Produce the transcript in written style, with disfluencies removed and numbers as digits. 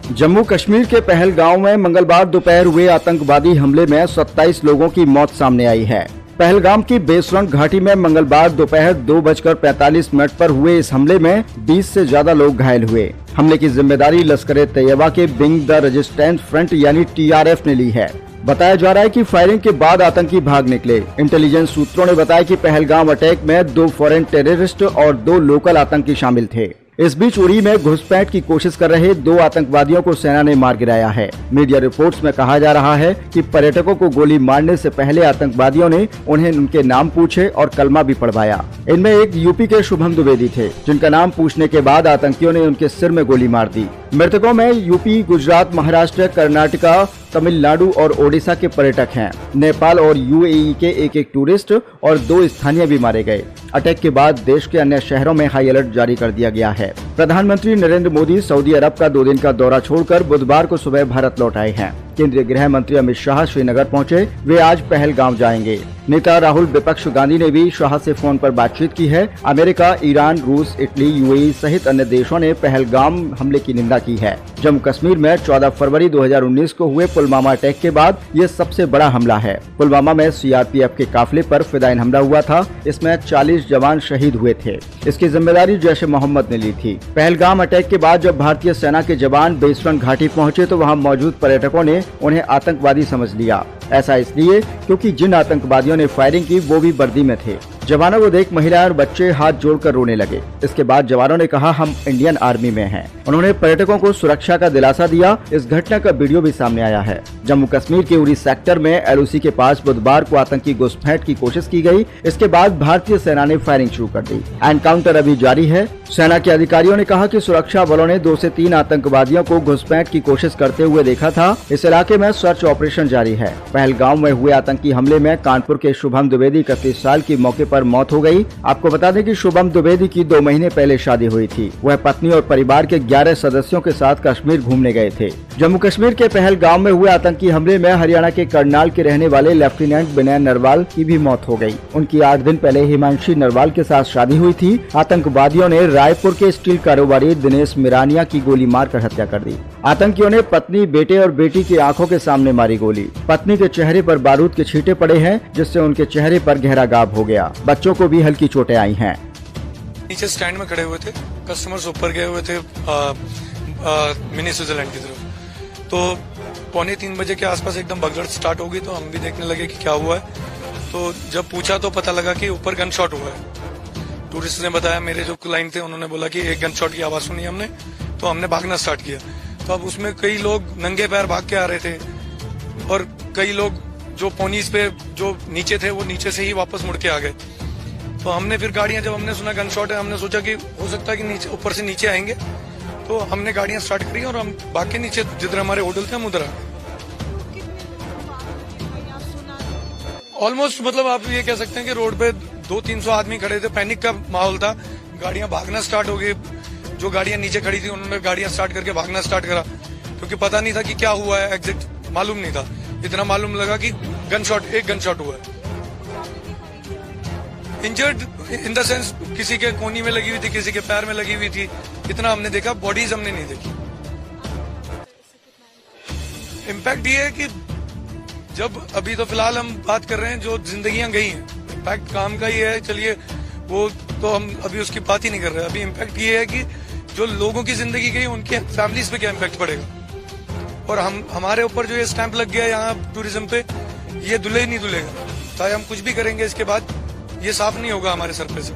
जम्मू कश्मीर के पहलगांव में मंगलवार दोपहर हुए आतंकवादी हमले में 27 लोगों की मौत सामने आई है। पहलगाम की बेसरंग घाटी में मंगलवार दोपहर 2:45 पर हुए इस हमले में 20 से ज्यादा लोग घायल हुए। हमले की जिम्मेदारी लश्कर-ए-तैयबा के विंग द रेजिस्टेंस फ्रंट यानी TRF ने ली है। बताया जा रहा है कि फायरिंग के बाद आतंकी भाग निकले। इंटेलिजेंस सूत्रों ने बताया कि पहलगाम अटैक में 2 फॉरेन टेररिस्ट और 2 लोकल आतंकी शामिल थे। इस बीच उरी में घुसपैठ की कोशिश कर रहे 2 आतंकवादियों को सेना ने मार गिराया है। मीडिया रिपोर्ट्स में कहा जा रहा है कि पर्यटकों को गोली मारने से पहले आतंकवादियों ने उन्हें उनके नाम पूछे और कलमा भी पढ़वाया। इनमें एक यूपी के शुभम द्विवेदी थे, जिनका नाम पूछने के बाद आतंकियों ने उनके सिर में गोली मार दी। मृतकों में यूपी, गुजरात, महाराष्ट्र, कर्नाटका, तमिलनाडु और ओडिशा के पर्यटक हैं। नेपाल और UAE के एक टूरिस्ट और 2 स्थानीय भी मारे गए। अटैक के बाद देश के अन्य शहरों में हाई अलर्ट जारी कर दिया गया है। प्रधानमंत्री नरेंद्र मोदी सऊदी अरब का 2 दिन का दौरा छोड़कर बुधवार को सुबह भारत लौट आए हैं। केंद्रीय गृह मंत्री अमित शाह श्रीनगर पहुंचे। वे आज पहलगाम जाएंगे। नेता राहुल विपक्ष गांधी ने भी शाह से फोन पर बातचीत की है। अमेरिका, ईरान, रूस, इटली, UAE सहित अन्य देशों ने पहलगाम हमले की निंदा की है। जम्मू कश्मीर में 14 फरवरी 2019 को हुए पुलवामा अटैक के बाद ये सबसे बड़ा हमला है। पुलवामा में CRPF के काफिले पर फिदायीन हमला हुआ था। इसमें 40 जवान शहीद हुए थे। इसकी जिम्मेदारी जैश-ए-मोहम्मद ने ली थी। पहलगाम अटैक के बाद जब भारतीय सेना के जवान बेसरंग घाटी पहुंचे तो वहां मौजूद पर्यटकों ने उन्हें आतंकवादी समझ लिया। ऐसा इसलिए क्योंकि जिन आतंकवादियों ने फायरिंग की वो भी वर्दी में थे। जवानों को देख महिलाएं और बच्चे हाथ जोड़कर रोने लगे। इसके बाद जवानों ने कहा, हम इंडियन आर्मी में हैं। उन्होंने पर्यटकों को सुरक्षा का दिलासा दिया। इस घटना का वीडियो भी सामने आया है। जम्मू कश्मीर के उरी सेक्टर में LOC के पास बुधवार को आतंकी घुसपैठ की कोशिश की गई। इसके बाद भारतीय सेना ने फायरिंग शुरू कर दी। एनकाउंटर अभी जारी है। सेना के अधिकारियों ने कहा कि सुरक्षा बलों ने 2 से 3 आतंकवादियों को घुसपैठ की कोशिश करते हुए देखा था। इस इलाके में सर्च ऑपरेशन जारी है। पहलगाम में हुए आतंकी हमले में कानपुर के शुभम द्विवेदी 31 साल की मौके पर मौत हो गई। आपको बता दें कि शुभम द्विवेदी की 2 महीने पहले शादी हुई थी। वह पत्नी और परिवार के 11 सदस्यों के साथ कश्मीर घूमने गए थे। जम्मू कश्मीर के पहलगाम में हुए आतंकी हमले में हरियाणा के करनाल के रहने वाले लेफ्टिनेंट विनय नरवाल की भी मौत हो गई। उनकी 8 दिन पहले हिमांशी नरवाल के साथ शादी हुई थी। आतंकवादियों ने रायपुर के स्टील कारोबारी दिनेश मिरानिया की गोली मारकर हत्या कर दी। आतंकियों ने पत्नी, बेटे और बेटी की आंखों के सामने मारी गोली। पत्नी के चेहरे पर बारूद के छींटे पड़े हैं, जिससे उनके चेहरे पर गहरा गाब हो गया। बच्चों को भी हल्की चोटें आई हैं। नीचे स्टैंड में खड़े हुए थे, कस्टमर्स ऊपर गए हुए थे मिनी स्विट्जरलैंड की तरफ। तो 2:45 बजे के आसपास एकदम भगदड़ स्टार्ट हो गई। तो हम भी देखने लगे कि क्या हुआ है। तो जब पूछा तो पता लगा कि ऊपर गन शॉट हुआ है। टूरिस्ट ने बताया, मेरे जो क्लाइंट थे उन्होंने बोला कि एक गन शॉट की आवाज सुनी हमने, तो हमने भागना स्टार्ट किया। तो अब उसमें कई लोग नंगे पैर भाग के आ रहे थे और कई लोग जो पोनीज पे जो नीचे थे वो नीचे से ही वापस मुड़ के आ गए। तो हमने फिर गाड़ियां, जब हमने सुना गन शॉट है, हमने सोचा कि हो सकता है कि नीचे ऊपर से नीचे आएंगे। तो हमने गाड़ियां स्टार्ट करी और हम भाग के नीचे जिधर हमारे होटल थे हम उधर आ गए। ऑलमोस्ट मतलब आप ये कह सकते हैं कि रोड पे 200-300 आदमी खड़े थे। पैनिक का माहौल था। गाड़ियां भागना स्टार्ट हो गई। जो गाड़ियां नीचे खड़ी थी उन्होंने गाड़ियां स्टार्ट करके भागना स्टार्ट करा, क्योंकि पता नहीं था कि क्या हुआ है, एग्जैक्ट मालूम नहीं था। इतना मालूम लगा कि एक गन शॉट हुआ है। इंजर्ड इन द सेंस किसी के कोनी में लगी हुई थी, किसी के पैर में लगी हुई थी। इतना हमने देखा, बॉडीज हमने नहीं देखी। इम्पैक्ट ये है कि जब अभी तो फिलहाल हम बात कर रहे हैं जो जिंदगियां गई हैं, इम्पैक्ट काम का ही है। चलिए वो तो हम अभी उसकी बात ही नहीं कर रहे। अभी इम्पैक्ट ये है कि जो लोगों की जिंदगी गई उनके फैमिलीज पे क्या इम्पैक्ट पड़ेगा। और हमारे ऊपर जो ये स्टैंप लग गया यहाँ टूरिज्म पे, ये धुले ही नहीं धुलेगा। चाहे हम कुछ भी करेंगे, इसके बाद ये साफ नहीं होगा हमारे सर पे से।